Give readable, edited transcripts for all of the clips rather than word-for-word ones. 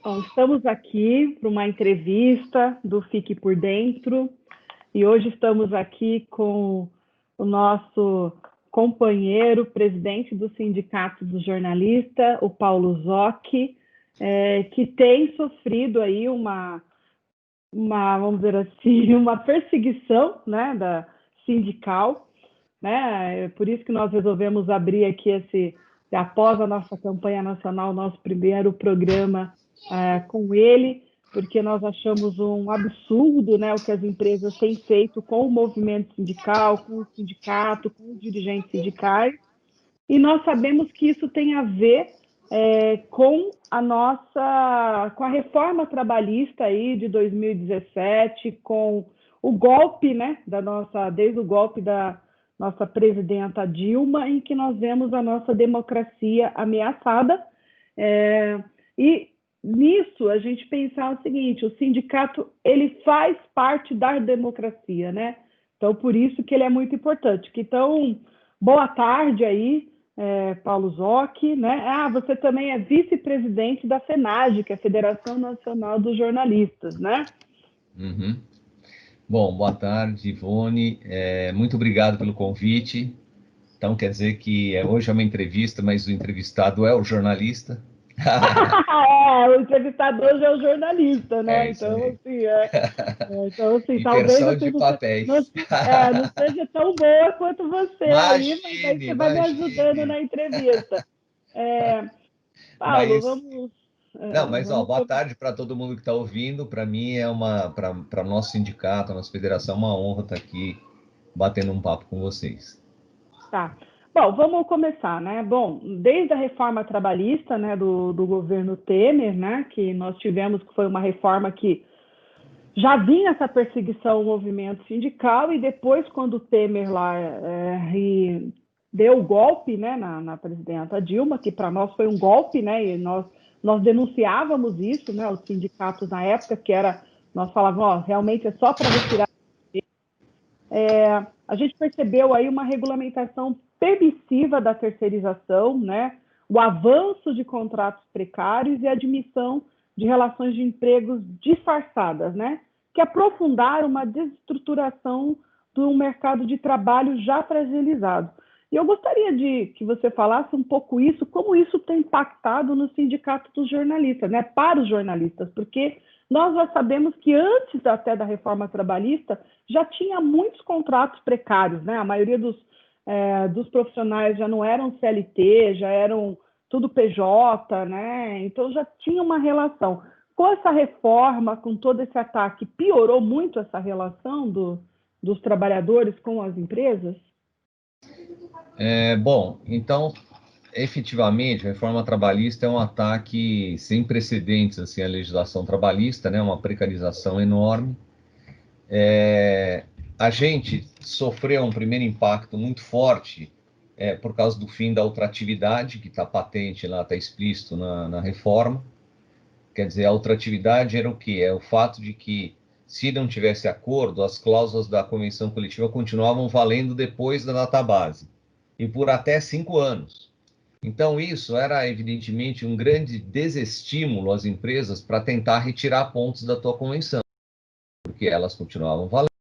Bom, estamos aqui para uma entrevista do Fique por Dentro e hoje estamos aqui com o nosso companheiro, presidente do Sindicato dos Jornalistas, o Paulo Zocchi, que tem sofrido aí vamos dizer assim, uma perseguição, né, da sindical, né? Por isso que nós resolvemos abrir aqui após a nossa campanha nacional, nosso primeiro programa com ele, porque nós achamos um absurdo, né, o que as empresas têm feito com o movimento sindical, com o sindicato, com os dirigentes sindicais, e nós sabemos que isso tem a ver com a reforma trabalhista aí de 2017, com o golpe, né, desde o golpe da nossa presidenta Dilma, em que nós vemos a nossa democracia ameaçada. E nisso a gente pensar o seguinte: o sindicato ele faz parte da democracia, né? Então por isso que ele é muito importante. Então, boa tarde aí, Paulo Zocchi, né? Você também é vice-presidente da FENAGE, que é a Federação Nacional dos Jornalistas, né? Uhum. Bom, boa tarde, Ivone. Muito obrigado pelo convite. Então, quer dizer que hoje é uma entrevista, mas o entrevistado é o jornalista. O entrevistador já é o jornalista, É né? isso Então, aí. assim, talvez Inversão assim, de papéis. não seja tão boa quanto você aí, mas aí Imagine, você vai me ajudando imagine. na entrevista. É, Paulo, Mas, não, mas ó, vamos boa começar. tarde para todo mundo que está ouvindo. Para mim para nosso sindicato, a nossa federação, é uma honra estar aqui batendo um papo com vocês. Tá. Bom, vamos começar, né? Bom, desde a reforma trabalhista, né, do governo Temer, né, que nós tivemos, que foi uma reforma que já vinha essa perseguição ao movimento sindical, e depois, quando o Temer lá deu o golpe, né, na presidenta Dilma, que para nós foi um golpe, né, e nós denunciávamos isso, né, os sindicatos na época, nós falávamos, ó, realmente é só para retirar. A gente percebeu aí uma regulamentação permissiva da terceirização, né, o avanço de contratos precários e a admissão de relações de empregos disfarçadas, né, que aprofundaram uma desestruturação do mercado de trabalho já fragilizado. E eu gostaria de que você falasse um pouco isso, como isso tem impactado no sindicato dos jornalistas, né, para os jornalistas, porque nós já sabemos que antes até da reforma trabalhista já tinha muitos contratos precários, né? A maioria dos profissionais já não eram CLT, já eram tudo PJ, né? Então já tinha uma relação. Com essa reforma, com todo esse ataque, piorou muito essa relação dos trabalhadores com as empresas? Bom, então, efetivamente, a reforma trabalhista é um ataque sem precedentes assim, à legislação trabalhista, né? Uma precarização enorme. A gente sofreu um primeiro impacto muito forte por causa do fim da ultratividade, que está patente lá, está explícito na reforma. Quer dizer, a ultratividade era o quê? É o fato de que, se não tivesse acordo, as cláusulas da convenção coletiva continuavam valendo depois da database, e por até 5 anos. Então, isso era, evidentemente, um grande desestímulo às empresas para tentar retirar pontos da tua convenção, porque elas continuavam valendo.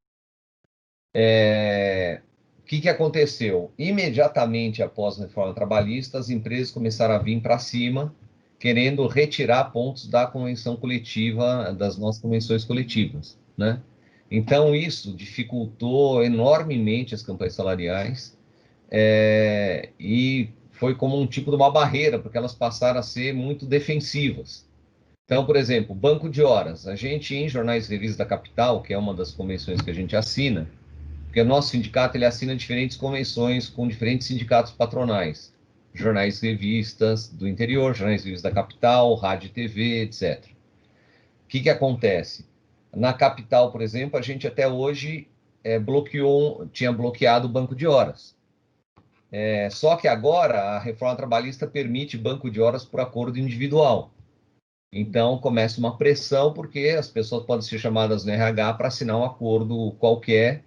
O que aconteceu? Imediatamente após a reforma trabalhista, as empresas começaram a vir para cima, querendo retirar pontos da convenção coletiva, das nossas convenções coletivas, né? Então, isso dificultou enormemente as campanhas salariais, e foi como um tipo de uma barreira, porque elas passaram a ser muito defensivas. Então, por exemplo, banco de horas. A gente, em Jornais e Revistas da Capital, que é uma das convenções que a gente assina, porque o nosso sindicato ele assina diferentes convenções com diferentes sindicatos patronais, jornais e revistas do interior, jornais e revistas da capital, rádio e TV, etc. O que acontece? Na capital, por exemplo, a gente até hoje tinha bloqueado o banco de horas. Só que agora a reforma trabalhista permite banco de horas por acordo individual. Então começa uma pressão, porque as pessoas podem ser chamadas no RH para assinar um acordo qualquer,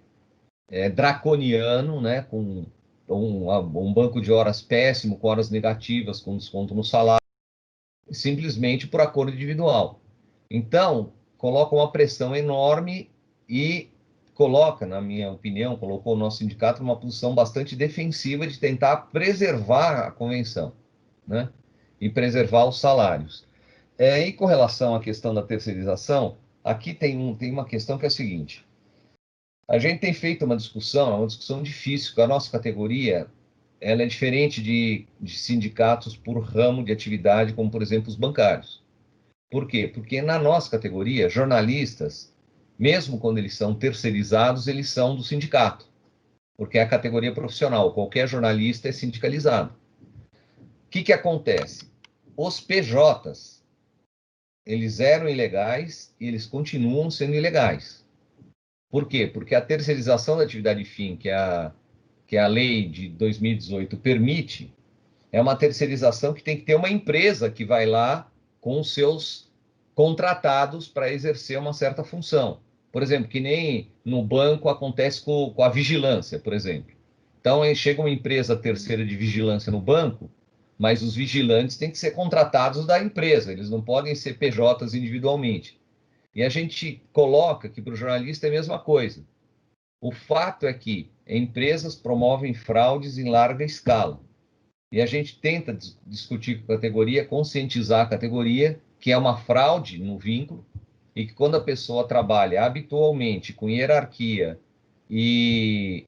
draconiano, né, com um banco de horas péssimo, com horas negativas, com desconto no salário. simplesmente por acordo individual. Então, coloca uma pressão enorme e coloca, na minha opinião, colocou o nosso sindicato numa posição bastante defensiva de tentar preservar a convenção, né? E preservar os salários. E com relação à questão da terceirização, aqui tem uma questão que é a seguinte: a gente tem feito uma discussão difícil, porque a nossa categoria ela é diferente de sindicatos por ramo de atividade, como, por exemplo, os bancários. Por quê? Porque na nossa categoria, jornalistas, mesmo quando eles são terceirizados, eles são do sindicato, porque é a categoria profissional. Qualquer jornalista é sindicalizado. O que acontece? Os PJs, eles eram ilegais e eles continuam sendo ilegais. Por quê? Porque a terceirização da atividade fim, que a lei de 2018 permite, é uma terceirização que tem que ter uma empresa que vai lá com os seus contratados para exercer uma certa função. Por exemplo, que nem no banco acontece com a vigilância, por exemplo. Então, aí chega uma empresa terceira de vigilância no banco, mas os vigilantes têm que ser contratados da empresa, eles não podem ser PJs individualmente. E a gente coloca que para o jornalista é a mesma coisa. O fato é que empresas promovem fraudes em larga escala. E a gente tenta discutir com a categoria, conscientizar a categoria que é uma fraude no vínculo e que quando a pessoa trabalha habitualmente, com hierarquia e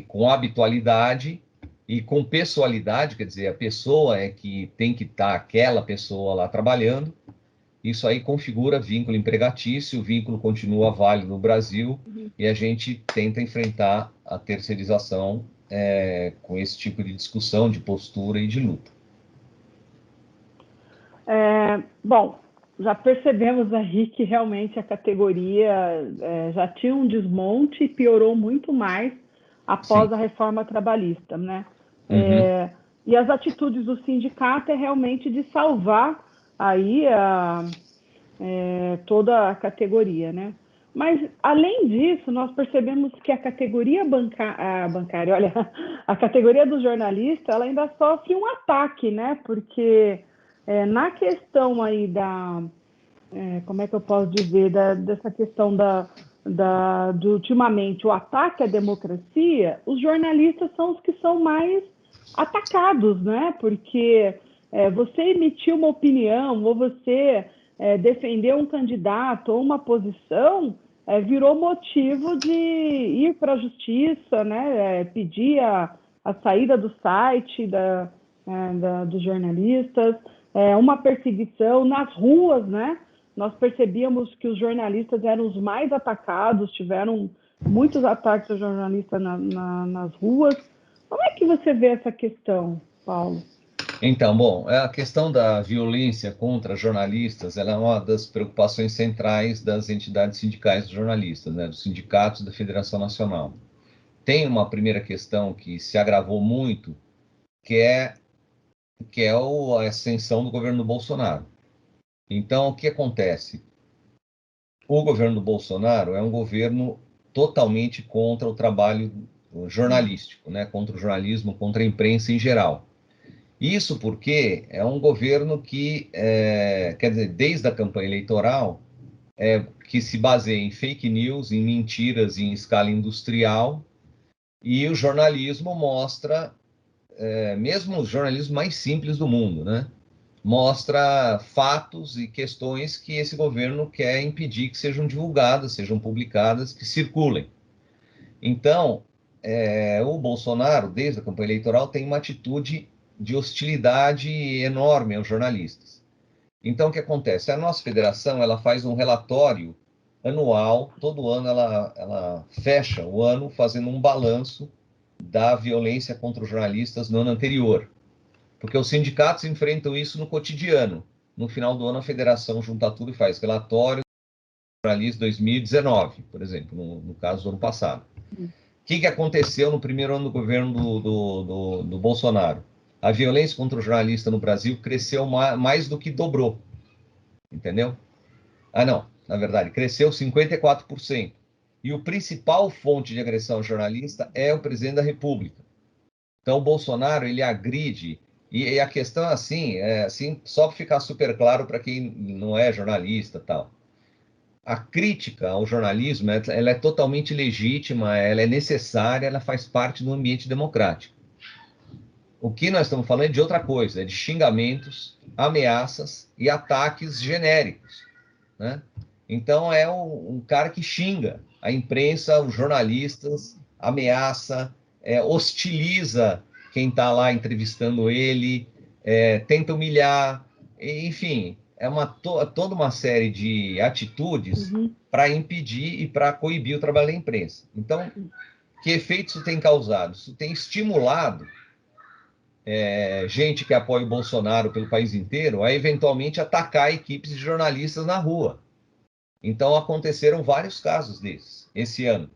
com habitualidade e com pessoalidade, quer dizer, a pessoa é que tem que estar aquela pessoa lá trabalhando, isso aí configura vínculo empregatício, o vínculo continua válido no Brasil e a gente tenta enfrentar a terceirização com esse tipo de discussão, de postura e de luta. Bom, já percebemos aí que realmente a categoria já tinha um desmonte e piorou muito mais após Sim. a reforma trabalhista, né? Uhum. E as atitudes do sindicato é realmente de salvar aí toda a categoria, né? Mas, além disso, nós percebemos que a categoria bancária, olha, a categoria do jornalista, ela ainda sofre um ataque, né? Porque na questão aí como é que eu posso dizer, dessa questão de ultimamente o ataque à democracia, os jornalistas são os que são mais atacados, né? Porque você emitir uma opinião ou você defender um candidato ou uma posição virou motivo de ir para a justiça, né? Pedir a saída do site dos jornalistas, uma perseguição nas ruas, né? Nós percebíamos que os jornalistas eram os mais atacados, tiveram muitos ataques aos jornalistas nas ruas. Como é que você vê essa questão, Paulo? Então, bom, a questão da violência contra jornalistas, ela é uma das preocupações centrais das entidades sindicais dos jornalistas, né, dos sindicatos da Federação Nacional. Tem uma primeira questão que se agravou muito, que é a ascensão do governo Bolsonaro. Então, o que acontece? O governo do Bolsonaro é um governo totalmente contra o trabalho jornalístico, né, contra o jornalismo, contra a imprensa em geral. Isso porque é um governo que, quer dizer, desde a campanha eleitoral, que se baseia em fake news, em mentiras em escala industrial, e o jornalismo mostra, mesmo os jornalismos mais simples do mundo, né? Mostra fatos e questões que esse governo quer impedir que sejam divulgadas, sejam publicadas, que circulem. Então, o Bolsonaro, desde a campanha eleitoral, tem uma atitude de hostilidade enorme aos jornalistas. Então, o que acontece? A nossa federação ela faz um relatório anual, todo ano ela fecha o ano fazendo um balanço da violência contra os jornalistas no ano anterior. Porque os sindicatos enfrentam isso no cotidiano. No final do ano, a federação junta tudo e faz relatório do jornalismo 2019, por exemplo, no caso do ano passado. O que aconteceu no primeiro ano do governo do Bolsonaro? A violência contra o jornalista no Brasil cresceu mais do que dobrou. Entendeu? Não, na verdade, cresceu 54%. E o principal fonte de agressão ao jornalista é o presidente da República. Então, o Bolsonaro, ele agride E a questão assim, só para ficar super claro para quem não é jornalista e tal. A crítica ao jornalismo, ela é totalmente legítima, ela é necessária, ela faz parte do ambiente democrático. O que nós estamos falando é de outra coisa, é de xingamentos, ameaças e ataques genéricos, né? Então, é um cara que xinga a imprensa, os jornalistas, ameaça, hostiliza quem está lá entrevistando ele, tenta humilhar, enfim, toda uma série de atitudes Uhum. para impedir e para coibir o trabalho da imprensa. Então, que efeito isso tem causado? Isso tem estimulado gente que apoia o Bolsonaro pelo país inteiro a eventualmente atacar equipes de jornalistas na rua. Então, aconteceram vários casos desses esse ano,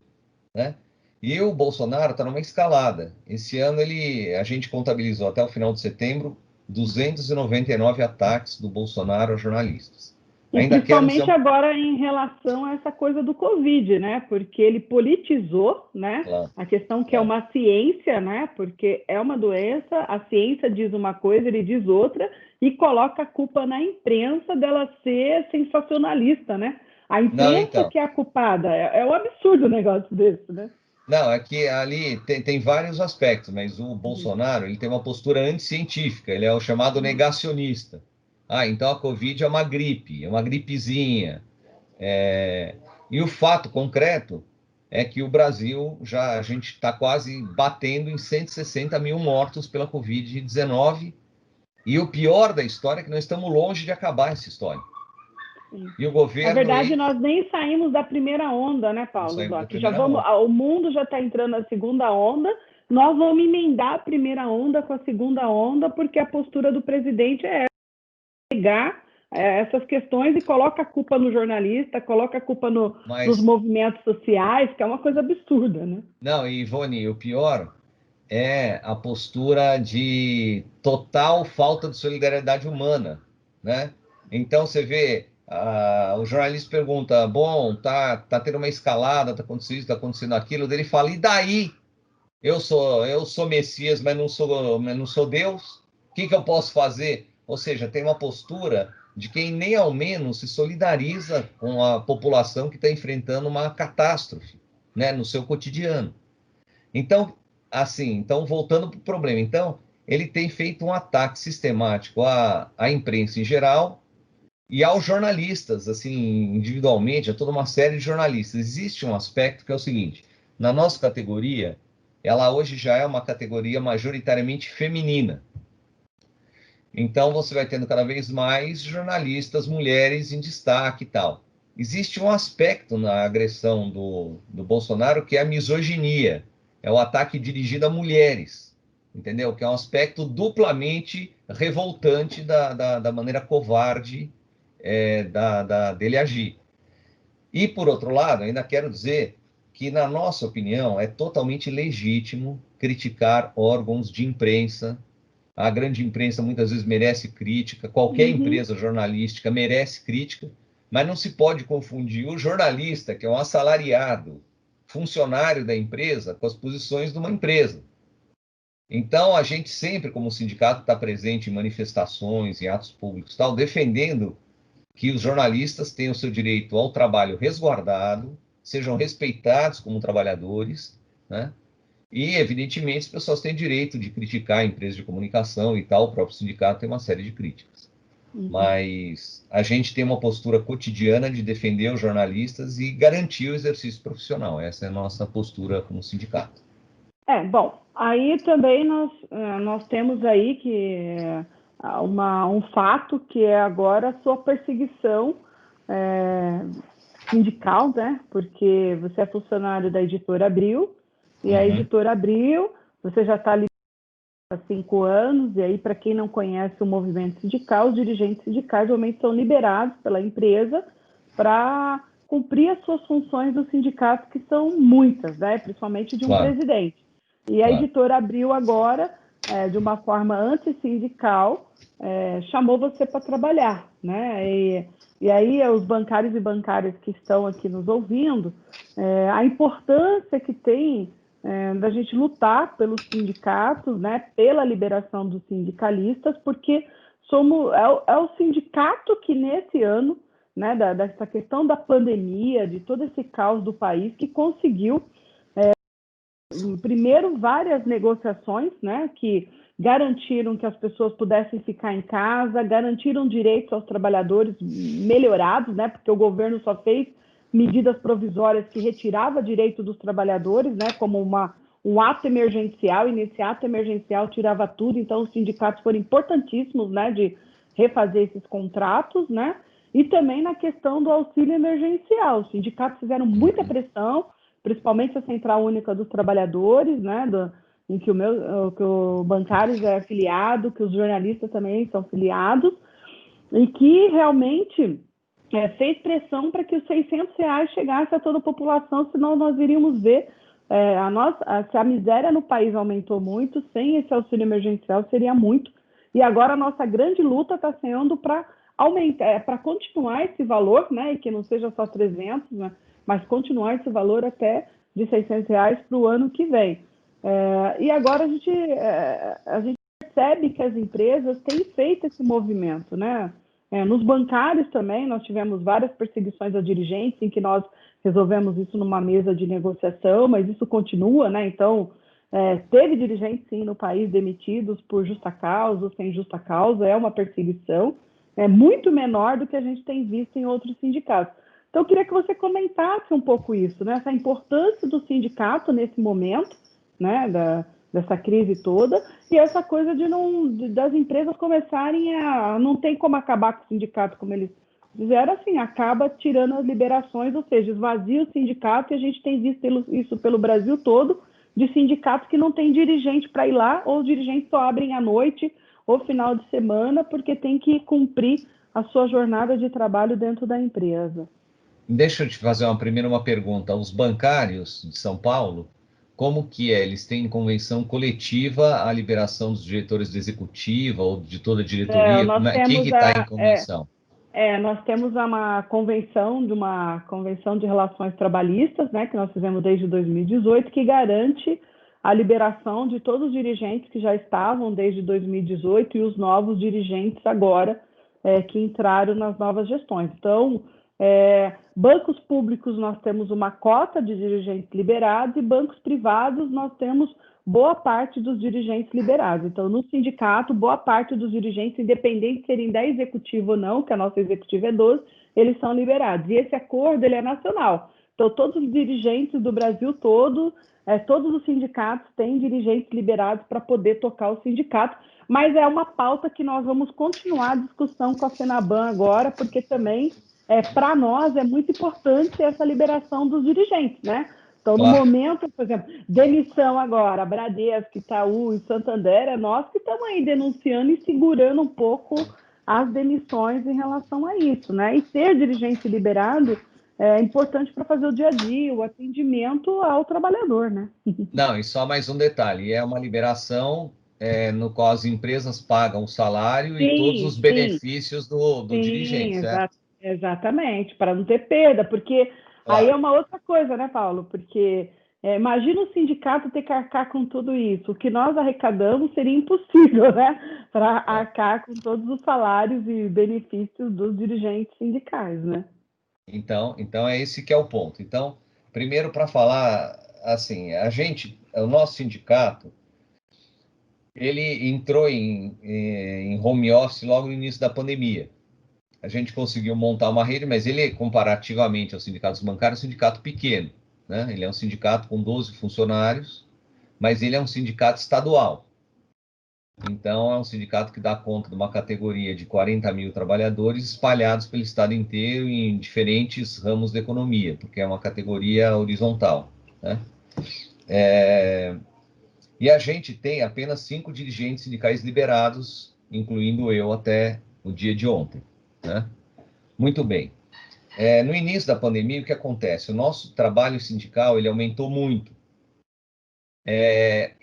né? E o Bolsonaro está numa escalada. Esse ano a gente contabilizou até o final de setembro 299 ataques do Bolsonaro a jornalistas. E Ainda quero dizer principalmente agora em relação a essa coisa do Covid, né? Porque ele politizou, né? Claro, A questão que é claro. uma ciência, né? Porque é uma doença, a ciência diz uma coisa, ele diz outra, e coloca a culpa na imprensa dela ser sensacionalista, né? A Não, imprensa então. que é a culpada. É um absurdo um negócio desse, né? Não, é que ali tem vários aspectos, mas o Uhum. Bolsonaro ele tem uma postura anticientífica, ele é o chamado negacionista. Ah, então a Covid é uma gripezinha. E o fato concreto é que o Brasil a gente está quase batendo em 160 mil mortos pela Covid-19, e o pior da história é que nós estamos longe de acabar essa história. Sim. E o Na governo, verdade, nós nem saímos da primeira onda, né, não Paulo? saímos da Já primeira vamos, onda. o mundo já está entrando na segunda onda, nós vamos emendar a primeira onda com a segunda onda, porque a postura do presidente é pegar essas questões e coloca a culpa no jornalista, coloca a culpa nos Mas, movimentos sociais, que é uma coisa absurda, né? não, Ivone, o pior é a postura de total falta de solidariedade humana, né? Então você vê, o jornalista pergunta, bom, tá tendo uma escalada, tá acontecendo isso, tá acontecendo aquilo, daí ele fala, e daí? Eu sou Messias, mas não sou Deus? O que eu posso fazer? Ou seja, tem uma postura de quem nem ao menos se solidariza com a população que está enfrentando uma catástrofe, né, no seu cotidiano. Então, então voltando para o problema, então, ele tem feito um ataque sistemático à imprensa em geral e aos jornalistas, assim, individualmente, a toda uma série de jornalistas. Existe um aspecto que é o seguinte: na nossa categoria, ela hoje já é uma categoria majoritariamente feminina. Então, você vai tendo cada vez mais jornalistas mulheres em destaque e tal. Existe um aspecto na agressão do Bolsonaro que é a misoginia, é o ataque dirigido a mulheres, entendeu? Que é um aspecto duplamente revoltante da maneira covarde dele agir. E, por outro lado, ainda quero dizer que, na nossa opinião, é totalmente legítimo criticar órgãos de imprensa. A grande imprensa muitas vezes merece crítica, qualquer Uhum. empresa jornalística merece crítica, mas não se pode confundir o jornalista, que é um assalariado, funcionário da empresa, com as posições de uma empresa. Então, a gente sempre, como sindicato, está presente em manifestações, em atos públicos, tal, defendendo que os jornalistas tenham o seu direito ao trabalho resguardado, sejam respeitados como trabalhadores, né? E, evidentemente, as pessoas têm direito de criticar a empresa de comunicação e tal, o próprio sindicato tem uma série de críticas. Uhum. Mas a gente tem uma postura cotidiana de defender os jornalistas e garantir o exercício profissional. Essa é a nossa postura como sindicato. Bom, aí também nós temos aí que um fato que é agora a sua perseguição é, sindical, né? Porque você é funcionário da Editora Abril, e a Uhum. Editora Abril, você já está ali há 5 anos, e aí, para quem não conhece o movimento sindical, os dirigentes sindicais realmente são liberados pela empresa para cumprir as suas funções do sindicato, que são muitas, né? Principalmente de um Claro, presidente. E a claro. Editora Abril agora, de uma forma antissindical, chamou você para trabalhar, né? E aí, os bancários e bancárias que estão aqui nos ouvindo, a importância que tem da gente lutar pelos sindicatos, né, pela liberação dos sindicalistas, porque é o sindicato que nesse ano, né, dessa questão da pandemia, de todo esse caos do país, que conseguiu, primeiro, várias negociações, né, que garantiram que as pessoas pudessem ficar em casa, garantiram direitos aos trabalhadores melhorados, né, porque o governo só fez medidas provisórias que retirava direito dos trabalhadores, né, como um ato emergencial, e nesse ato emergencial tirava tudo, então os sindicatos foram importantíssimos, né, de refazer esses contratos, né, e também na questão do auxílio emergencial. Os sindicatos fizeram muita pressão, principalmente a Central Única dos Trabalhadores, né, em que o bancários é afiliado, que os jornalistas também são filiados, e que realmente fez pressão para que os R$ 600 chegasse a toda a população, senão nós iríamos ver se a miséria no país aumentou muito, sem esse auxílio emergencial seria muito. E agora a nossa grande luta está sendo para aumentar, para continuar esse valor, né, e que não seja só 300, né, mas continuar esse valor até de R$ 600 para o ano que vem. E agora a gente percebe que as empresas têm feito esse movimento, né? Nos bancários também, nós tivemos várias perseguições a dirigentes, em que nós resolvemos isso numa mesa de negociação, mas isso continua, né? Então, teve dirigentes, sim, no país demitidos por justa causa ou sem justa causa, é uma perseguição, muito menor do que a gente tem visto em outros sindicatos. Então, eu queria que você comentasse um pouco isso, né? Essa importância do sindicato nesse momento, né? Dessa crise toda, e essa coisa das empresas começarem não tem como acabar com o sindicato, como eles fizeram, assim, acaba tirando as liberações, ou seja, esvazia o sindicato, e a gente tem visto isso pelo Brasil todo, de sindicatos que não tem dirigente para ir lá, ou os dirigentes só abrem à noite ou final de semana, porque tem que cumprir a sua jornada de trabalho dentro da empresa. Deixa eu te fazer uma pergunta. Os bancários de São Paulo, como que é? Eles têm convenção coletiva a liberação dos diretores de executiva ou de toda a diretoria? Nós Quem temos que está em convenção? nós temos uma convenção de relações trabalhistas, né, que nós fizemos desde 2018, que garante a liberação de todos os dirigentes que já estavam desde 2018 e os novos dirigentes agora que entraram nas novas gestões. Então, bancos públicos nós temos uma cota de dirigentes liberados e bancos privados nós temos boa parte dos dirigentes liberados. Então, no sindicato, boa parte dos dirigentes, independente de serem 10 executivos ou não, que a nossa executiva é 12, eles são liberados. E esse acordo ele é nacional. Então, todos os dirigentes do Brasil todo, todos os sindicatos têm dirigentes liberados para poder tocar o sindicato, mas é uma pauta que nós vamos continuar a discussão com a FENABAN agora, porque também, para nós, é muito importante essa liberação dos dirigentes, né? Então, no momento, por exemplo, demissão agora, Bradesco, Itaú e Santander, é nós que estamos aí denunciando e segurando um pouco as demissões em relação a isso, né? E ter dirigente liberado é importante para fazer o dia a dia, o atendimento ao trabalhador, né? Não, e só mais um detalhe, é uma liberação no qual as empresas pagam o salário e todos os benefícios do dirigente, certo? Exatamente, para não ter perda, porque aí é uma outra coisa, né, Paulo? Porque imagina o sindicato ter que arcar com tudo isso. O que nós arrecadamos seria impossível, né? Para arcar com todos os salários e benefícios dos dirigentes sindicais, né? Então é esse que é o ponto. Então, primeiro para falar, assim, o nosso sindicato, ele entrou em home office logo no início da pandemia. A gente conseguiu montar uma rede, mas ele, comparativamente aos sindicatos bancários, é um sindicato pequeno, né? Ele é um sindicato com 12 funcionários, mas ele é um sindicato estadual. Então, é um sindicato que dá conta de uma categoria de 40 mil trabalhadores espalhados pelo estado inteiro em diferentes ramos da economia, porque é uma categoria horizontal, né? E a gente tem apenas 5 dirigentes sindicais liberados, incluindo eu até o dia de ontem, né? Muito bem. No início da pandemia, o que acontece? O nosso trabalho sindical ele aumentou muito.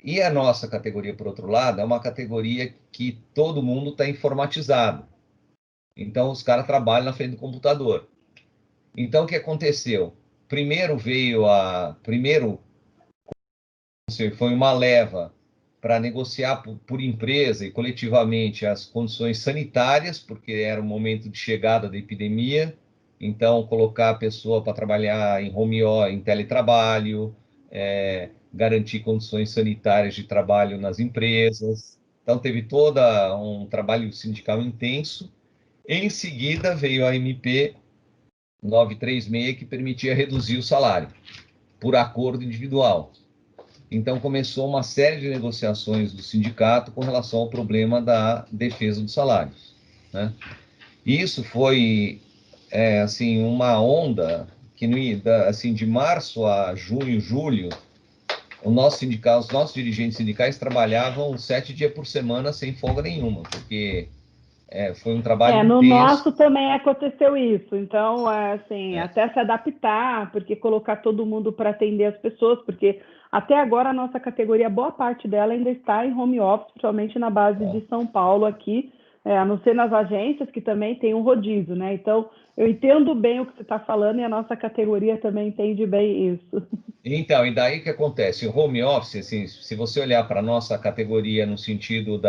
E a nossa categoria, por outro lado, é uma categoria que todo mundo está informatizado. Então, os caras trabalham na frente do computador. Então, o que aconteceu? Primeiro Foi uma leva para negociar por empresa e coletivamente as condições sanitárias, porque era o momento de chegada da epidemia, então colocar a pessoa para trabalhar em home office, em teletrabalho, garantir condições sanitárias de trabalho nas empresas. Então teve todo um trabalho sindical intenso. Em seguida veio a MP 936, que permitia reduzir o salário por acordo individual. Então, começou uma série de negociações do sindicato com relação ao problema da defesa dos salários, né? E isso foi, assim, uma onda que, assim, de março a junho, julho, os nossos dirigentes sindicais trabalhavam 7 dias por semana sem folga nenhuma, porque foi um trabalho No intenso. nosso também aconteceu isso. Então, assim, É, até se adaptar, porque colocar todo mundo para atender as pessoas, porque até agora a nossa categoria, boa parte dela ainda está em home office, principalmente na base de São Paulo aqui, a não ser nas agências, que também tem um rodízio, né? Então, eu entendo bem o que você está falando e a nossa categoria também entende bem isso. Então, e daí o que acontece? O home office, assim, se você olhar para a nossa categoria no sentido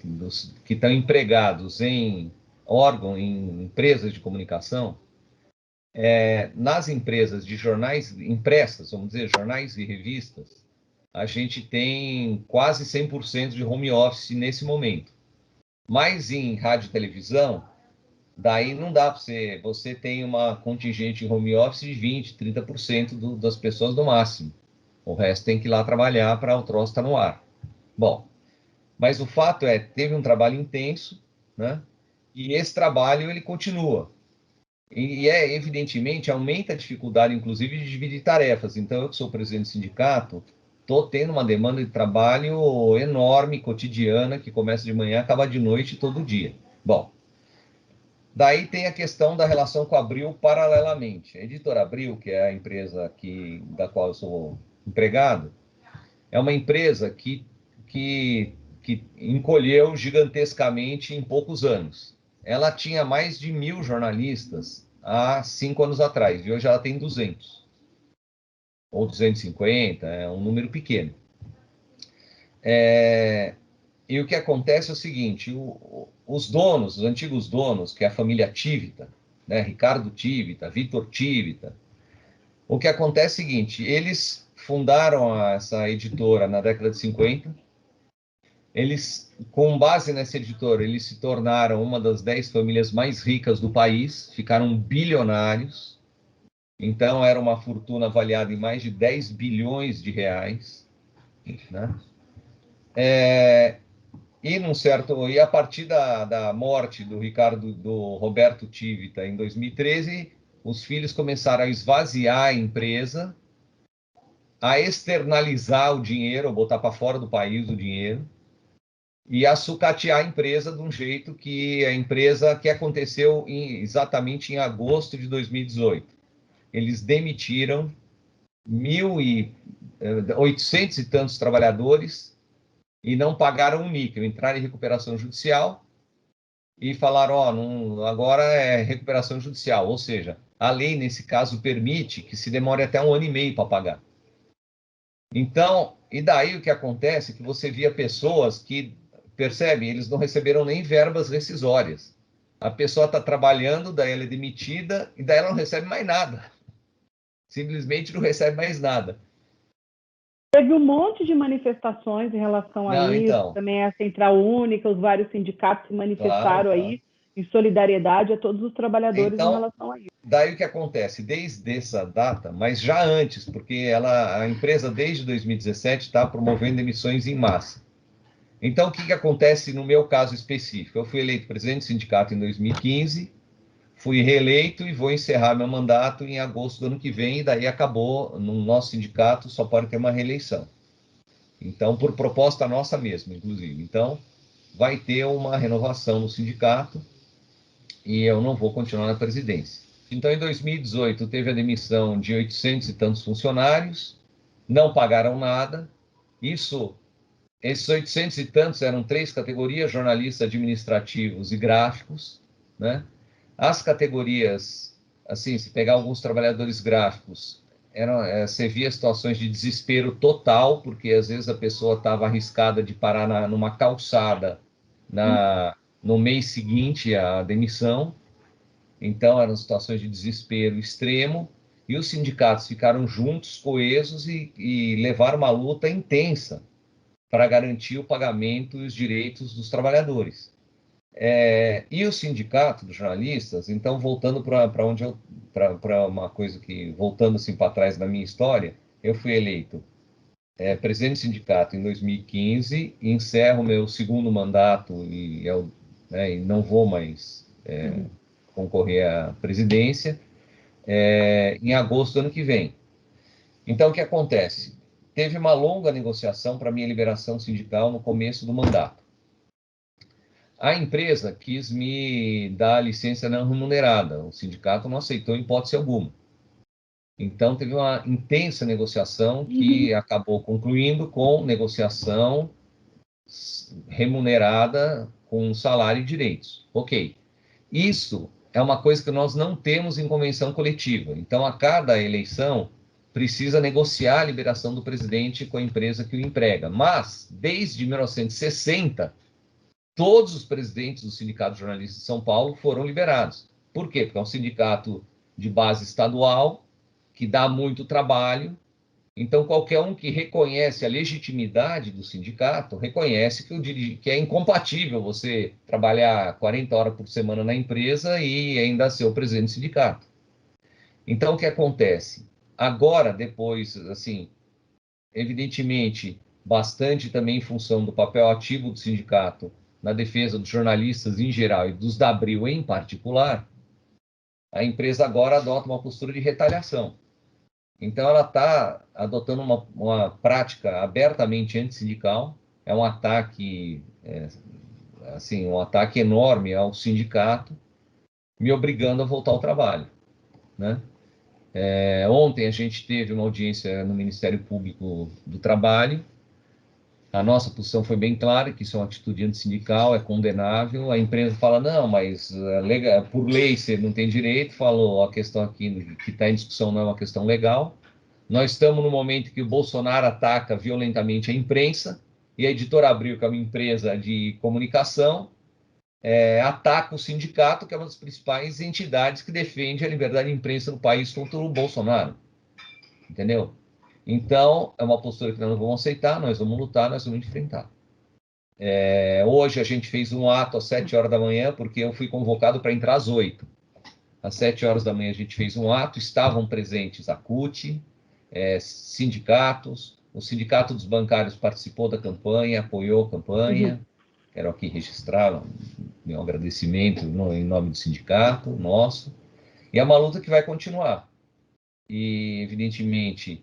dos que estão empregados em órgão, em empresas de comunicação, nas empresas de jornais impressas, vamos dizer, jornais e revistas, a gente tem quase 100% de home office nesse momento. Mas em rádio e televisão, daí não dá para você tem uma contingente em home office de 20, 30% das pessoas no máximo. O resto tem que ir lá trabalhar para o troço estar no ar. Bom, mas o fato teve um trabalho intenso, né? E esse trabalho ele continua. E evidentemente aumenta a dificuldade, inclusive, de dividir tarefas. Então, eu que sou presidente do sindicato, estou tendo uma demanda de trabalho enorme, cotidiana, que começa de manhã, acaba de noite, todo dia. Bom, daí tem a questão da relação com a Abril paralelamente. A Editora Abril, que é a empresa da qual eu sou empregado, é uma empresa que encolheu gigantescamente em poucos anos. Ela tinha mais de 1.000 jornalistas há 5 anos atrás, e hoje ela tem 200, ou 250, é um número pequeno. E o que acontece é o seguinte, os antigos donos, que é a família Tivita, né, Ricardo Tivita, Vitor Tivita, o que acontece é o seguinte, eles fundaram essa editora na década de 50, eles, com base nessa editora, eles se tornaram uma das 10 famílias mais ricas do país, ficaram bilionários, então era uma fortuna avaliada em mais de 10 bilhões de reais, né? E a partir da morte do Roberto Tivita em 2013, os filhos começaram a esvaziar a empresa, a externalizar o dinheiro, a botar para fora do país o dinheiro, e a sucatear a empresa de um jeito que aconteceu exatamente em agosto de 2018. Eles demitiram 1.800 e tantos trabalhadores e não pagaram um níquel. Entraram em recuperação judicial e falaram, agora é recuperação judicial. Ou seja, a lei, nesse caso, permite que se demore até 1 ano e meio para pagar. Então, e daí o que acontece é que você via pessoas que, percebe, eles não receberam nem verbas rescisórias. A pessoa está trabalhando, daí ela é demitida e daí ela não recebe mais nada. Simplesmente não recebe mais nada. Teve um monte de manifestações em relação a Não, isso, então, também a Central Única, os vários sindicatos se claro, manifestaram claro. aí em solidariedade a todos os trabalhadores em Então, relação a isso. daí o que acontece? Desde essa data, mas já antes, porque a empresa desde 2017 está promovendo emissões em massa. Então, o que acontece no meu caso específico? Eu fui eleito presidente do sindicato em 2015, fui reeleito e vou encerrar meu mandato em agosto do ano que vem, e daí acabou, no nosso sindicato só pode ter uma reeleição. Então, por proposta nossa mesmo, inclusive. Então, vai ter uma renovação no sindicato e eu não vou continuar na presidência. Então, em 2018, teve a demissão de 800 e tantos funcionários, não pagaram nada. Esses 800 e tantos eram 3 categorias: jornalistas, administrativos e gráficos, né? As categorias, assim, se pegar alguns trabalhadores gráficos, você via situações de desespero total, porque às vezes a pessoa estava arriscada de parar numa calçada no mês seguinte à demissão. Então, eram situações de desespero extremo, e os sindicatos ficaram juntos, coesos, e levaram uma luta intensa para garantir o pagamento e os direitos dos trabalhadores. E o sindicato dos jornalistas, então, voltando para uma coisa que, voltando assim para trás da minha história, eu fui eleito presidente do sindicato em 2015, encerro meu segundo mandato e não vou mais concorrer à presidência em agosto do ano que vem. Então, o que acontece? Teve uma longa negociação para minha liberação sindical no começo do mandato. A empresa quis me dar licença não remunerada, o sindicato não aceitou em hipótese alguma. Então, teve uma intensa negociação que acabou concluindo com negociação remunerada com salário e direitos. Ok. Isso é uma coisa que nós não temos em convenção coletiva. Então, a cada eleição, precisa negociar a liberação do presidente com a empresa que o emprega. Mas, desde 1960, todos os presidentes do Sindicato de Jornalistas de São Paulo foram liberados. Por quê? Porque é um sindicato de base estadual, que dá muito trabalho. Então, qualquer um que reconhece a legitimidade do sindicato, reconhece que é incompatível você trabalhar 40 horas por semana na empresa e ainda ser o presidente do sindicato. Então, o que acontece? Agora, depois, assim, evidentemente, bastante também em função do papel ativo do sindicato na defesa dos jornalistas em geral e dos da Abril em particular, a empresa agora adota uma postura de retaliação. Então, ela está adotando uma prática abertamente antissindical, é um ataque, um ataque enorme ao sindicato, me obrigando a voltar ao trabalho, né? Ontem a gente teve uma audiência no Ministério Público do Trabalho. A nossa posição foi bem clara, que isso é uma atitude antissindical, é condenável. A empresa fala, não, mas por lei você não tem direito. Falou, a questão aqui que está em discussão não é uma questão legal. Nós estamos no momento que o Bolsonaro ataca violentamente a imprensa, e a Editora Abril, que é uma empresa de comunicação, ataca o sindicato, que é uma das principais entidades que defende a liberdade de imprensa no país contra o Bolsonaro. Entendeu? Então, é uma postura que nós não vamos aceitar, nós vamos lutar, nós vamos enfrentar. Hoje a gente fez um ato às 7 horas da manhã, porque eu fui convocado para entrar às 8. Às 7 horas da manhã a gente fez um ato, estavam presentes a CUT, sindicatos, o Sindicato dos Bancários participou da campanha, apoiou a campanha, quero aqui registrar meu agradecimento em nome do sindicato nosso, e é uma luta que vai continuar. E, evidentemente,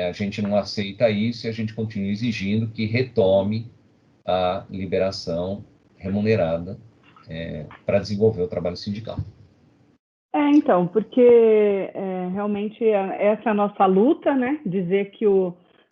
a gente não aceita isso e a gente continua exigindo que retome a liberação remunerada para desenvolver o trabalho sindical. Então, porque realmente essa é a nossa luta, né? Dizer que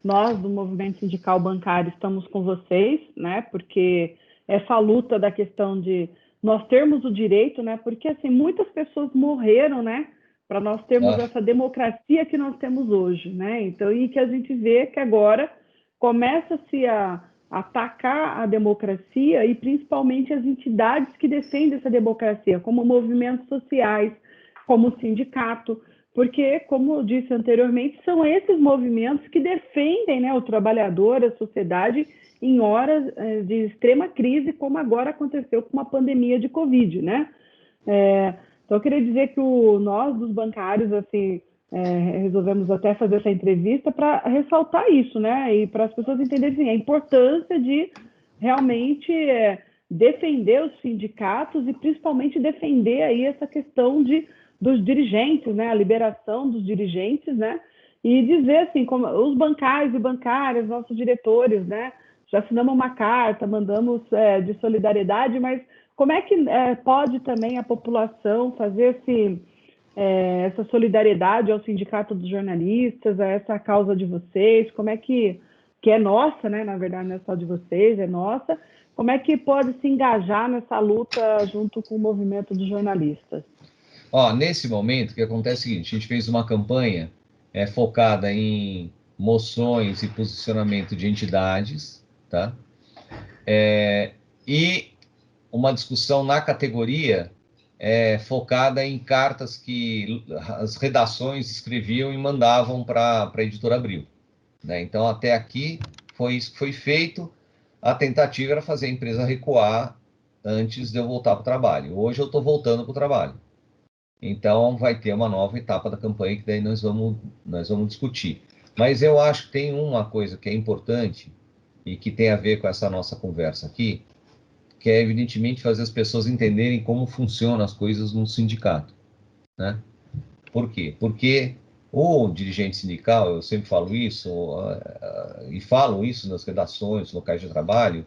nós, do movimento sindical bancário, estamos com vocês, né? Porque essa luta da questão de nós termos o direito, né? Porque, assim, muitas pessoas morreram, né? Para nós termos essa democracia que nós temos hoje, né? Então, e que a gente vê que agora começa-se a atacar a democracia e principalmente as entidades que defendem essa democracia, como movimentos sociais, como o sindicato, porque, como eu disse anteriormente, são esses movimentos que defendem, né, o trabalhador, a sociedade, em horas de extrema crise, como agora aconteceu com uma pandemia de Covid, né? Então, eu queria dizer que nós, dos bancários, assim, resolvemos até fazer essa entrevista para ressaltar isso, né? E para as pessoas entenderem assim, a importância de realmente defender os sindicatos e principalmente defender aí essa questão dos dirigentes, né? A liberação dos dirigentes, né? E dizer assim, como os bancários e bancárias, nossos diretores, né? Já assinamos uma carta, mandamos de solidariedade, mas como é que pode também a população fazer essa solidariedade ao Sindicato dos Jornalistas, a essa causa de vocês? Como é que é nossa, né? Na verdade, não é só de vocês, é nossa. Como é que pode se engajar nessa luta junto com o movimento dos jornalistas? Nesse momento, o que acontece é o seguinte, a gente fez uma campanha focada em moções e posicionamento de entidades, tá? E uma discussão na categoria focada em cartas que as redações escreviam e mandavam para a Editora Abril, né? Então, até aqui, foi isso que foi feito. A tentativa era fazer a empresa recuar antes de eu voltar para o trabalho. Hoje eu estou voltando para o trabalho. Então, vai ter uma nova etapa da campanha que daí nós vamos discutir. Mas eu acho que tem uma coisa que é importante e que tem a ver com essa nossa conversa aqui, que é, evidentemente, fazer as pessoas entenderem como funcionam as coisas no sindicato, né? Por quê? Porque o dirigente sindical, eu sempre falo isso, e falo isso nas redações, locais de trabalho,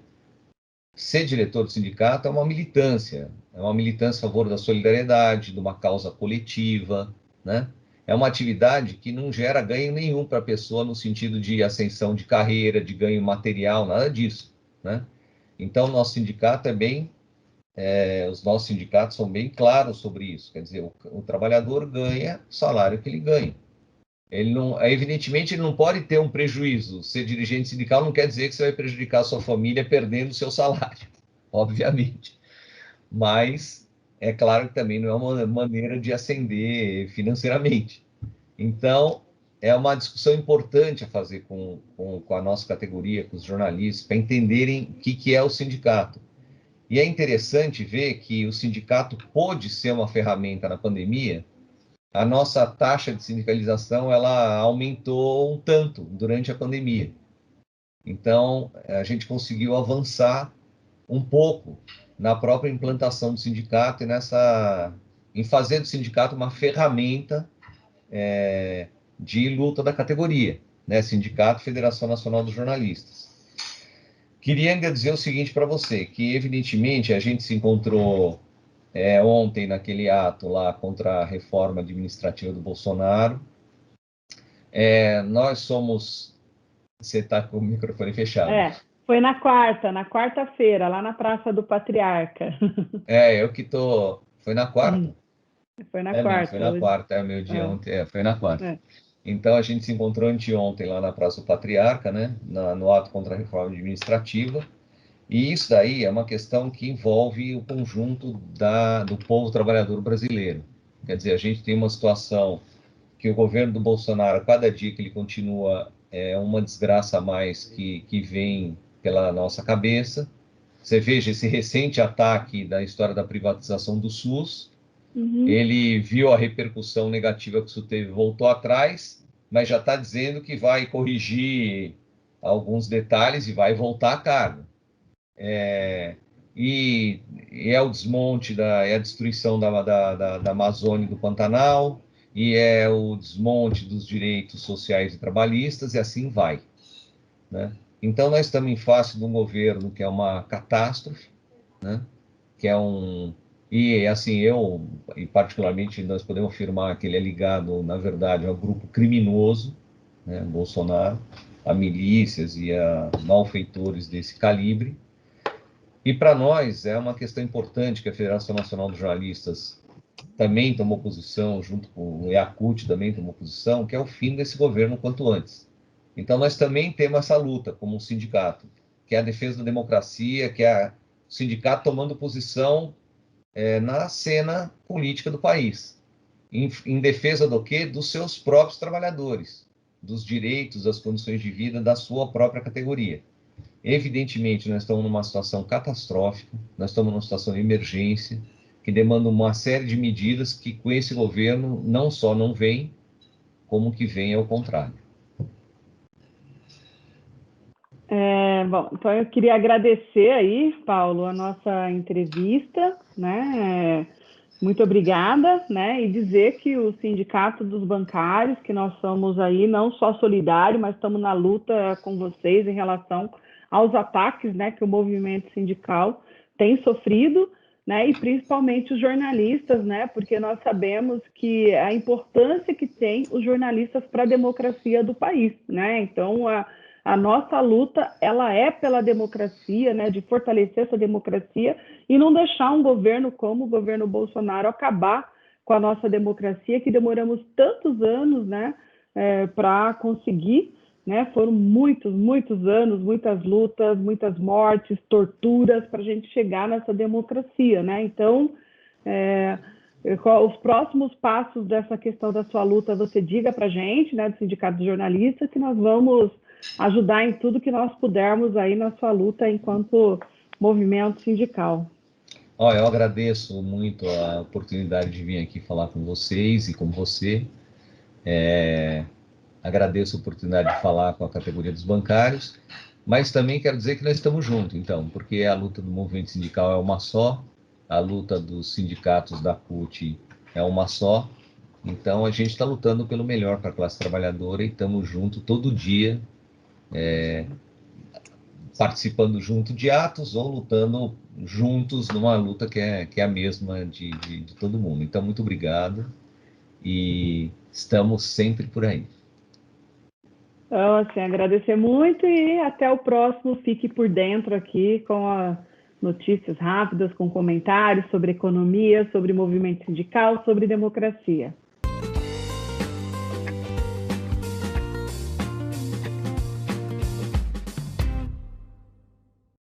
ser diretor do sindicato é uma militância a favor da solidariedade, de uma causa coletiva, né? É uma atividade que não gera ganho nenhum para a pessoa no sentido de ascensão de carreira, de ganho material, nada disso, né? Então, o nosso sindicato os nossos sindicatos são bem claros sobre isso. Quer dizer, o trabalhador ganha o salário que ele ganha. Ele não, evidentemente, ele não pode ter um prejuízo. Ser dirigente sindical não quer dizer que você vai prejudicar a sua família perdendo o seu salário, obviamente. Mas é claro que também não é uma maneira de ascender financeiramente. Então, é uma discussão importante a fazer com a nossa categoria, com os jornalistas, para entenderem o que é o sindicato. E é interessante ver que o sindicato pôde ser uma ferramenta na pandemia. A nossa taxa de sindicalização ela aumentou um tanto durante a pandemia. Então, a gente conseguiu avançar um pouco na própria implantação do sindicato em fazer do sindicato uma ferramenta de luta da categoria, né? Sindicato Federação Nacional dos Jornalistas. Queria ainda dizer o seguinte para você, que evidentemente a gente se encontrou ontem naquele ato lá contra a reforma administrativa do Bolsonaro. Nós somos... Você está com o microfone fechado. Foi na quarta-feira, lá na Praça do Patriarca. Eu que tô... Foi na quarta? Foi na quarta. Foi na quarta, meu dia ontem. Foi na quarta. Então, a gente se encontrou anteontem lá na Praça do Patriarca, né? No ato contra a reforma administrativa. E isso daí é uma questão que envolve o conjunto do povo trabalhador brasileiro. Quer dizer, a gente tem uma situação que o governo do Bolsonaro, cada dia que ele continua, é uma desgraça a mais que vem pela nossa cabeça. Você veja esse recente ataque da história da privatização do SUS. Ele viu a repercussão negativa que isso teve, voltou atrás, mas já está dizendo que vai corrigir alguns detalhes e vai voltar a cargo. E é o desmonte, é a destruição da Amazônia e do Pantanal, e é o desmonte dos direitos sociais e trabalhistas, e assim vai, né? Então, nós estamos em face de um governo que é uma catástrofe, né? Que é E, assim, e particularmente, nós podemos afirmar que ele é ligado, na verdade, a um grupo criminoso, né? Bolsonaro, a milícias e a malfeitores desse calibre. E para nós é uma questão importante que a Federação Nacional dos Jornalistas também tomou posição, junto com o EACUT também tomou posição, que é o fim desse governo quanto antes. Então nós também temos essa luta como um sindicato, que é a defesa da democracia, que é o sindicato tomando posição na cena política do país, em defesa do quê? Dos seus próprios trabalhadores, dos direitos, das condições de vida da sua própria categoria. Evidentemente, nós estamos numa situação catastrófica, nós estamos numa situação de emergência, que demanda uma série de medidas que, com esse governo, não só não vem, como que vem ao contrário. Bom, então eu queria agradecer aí, Paulo, a nossa entrevista, né? Muito obrigada, né? E dizer que o Sindicato dos Bancários, que nós somos aí não só solidários, mas estamos na luta com vocês em relação aos ataques, né, que o movimento sindical tem sofrido, né, e principalmente os jornalistas, né, porque nós sabemos que a importância que tem os jornalistas para a democracia do país, né? Então, a nossa luta, ela é pela democracia, né, de fortalecer essa democracia e não deixar um governo como o governo Bolsonaro acabar com a nossa democracia, que demoramos tantos anos, né, para conseguir, né? Foram muitos, muitos anos, muitas lutas, muitas mortes, torturas para a gente chegar nessa democracia, né? Então, os próximos passos dessa questão da sua luta, você diga para a gente, né, do Sindicato dos Jornalistas, que nós vamos ajudar em tudo que nós pudermos aí na sua luta enquanto movimento sindical. Eu agradeço muito a oportunidade de vir aqui falar com vocês e com você. Agradeço a oportunidade de falar com a categoria dos bancários, mas também quero dizer que nós estamos juntos, então, porque a luta do movimento sindical é uma só, a luta dos sindicatos da CUT é uma só, então a gente está lutando pelo melhor para a classe trabalhadora e estamos juntos todo dia, participando junto de atos ou lutando juntos numa luta que é a mesma de todo mundo. Então, muito obrigado e estamos sempre por aí. Então, assim, agradecer muito e até o próximo. Fique por dentro aqui com as notícias rápidas, com comentários sobre economia, sobre movimento sindical, sobre democracia.